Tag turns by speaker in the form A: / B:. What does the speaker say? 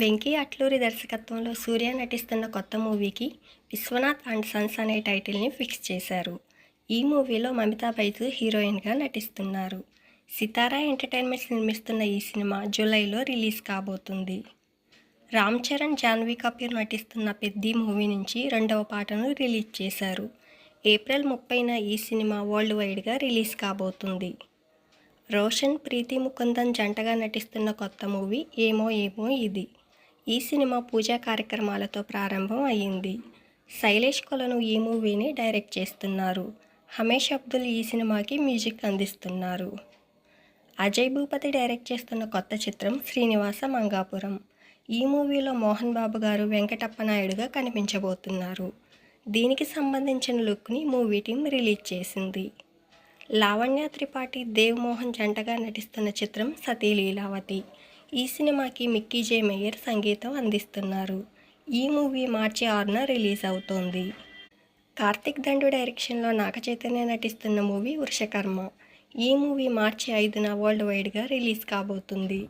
A: వెంకీ అట్లూరి దర్శకత్వంలో సూర్య నటిస్తున్న కొత్త మూవీకి విశ్వనాథ్ అండ్ సన్స్ అనే టైటిల్ని ఫిక్స్ చేశారు. ఈ మూవీలో మమితా బైజు హీరోయిన్గా నటిస్తున్నారు. సితారా ఎంటర్టైన్మెంట్స్ నిర్మిస్తున్న ఈ సినిమా జూలైలో రిలీజ్ కాబోతుంది. రామ్ చరణ్, జాన్వీ కపూర్ నటిస్తున్న పెద్ది మూవీ నుంచి రెండవ పాటను రిలీజ్ చేశారు. ఏప్రిల్ 30న ఈ సినిమా వరల్డ్ వైడ్గా రిలీజ్ కాబోతుంది. రోషన్, ప్రీతి ముకుందన్ జంటగా నటిస్తున్న కొత్త మూవీ ఏమో ఏమో ఇది. ఈ సినిమా పూజా కార్యక్రమాలతో ప్రారంభం అయ్యింది. శైలేష్ కొలను ఈ మూవీని డైరెక్ట్ చేస్తున్నారు. హమేష్ అబ్దుల్ ఈ సినిమాకి మ్యూజిక్ అందిస్తున్నారు. అజయ్ భూపతి డైరెక్ట్ చేస్తున్న కొత్త చిత్రం శ్రీనివాస మంగాపురం. ఈ మూవీలో మోహన్ బాబు గారు వెంకటప్ప నాయుడుగా కనిపించబోతున్నారు. దీనికి సంబంధించిన లుక్ని మూవీ టీం రిలీజ్ చేసింది. లావణ్య త్రిపాఠి, దేవ్ మోహన్ జంటగా నటిస్తున్న చిత్రం సతీ లీలావతి. ఈ సినిమాకి మిక్కీ జే మేయర్ సంగీతం అందిస్తున్నారు. ఈ మూవీ మార్చి 6న రిలీజ్ అవుతోంది. కార్తిక్ దండు డైరెక్షన్లో నాగ చైతన్య నటిస్తున్న మూవీ వృషకర్మ. ఈ మూవీ మార్చి 5న వరల్డ్ వైడ్గా రిలీజ్ కాబోతుంది.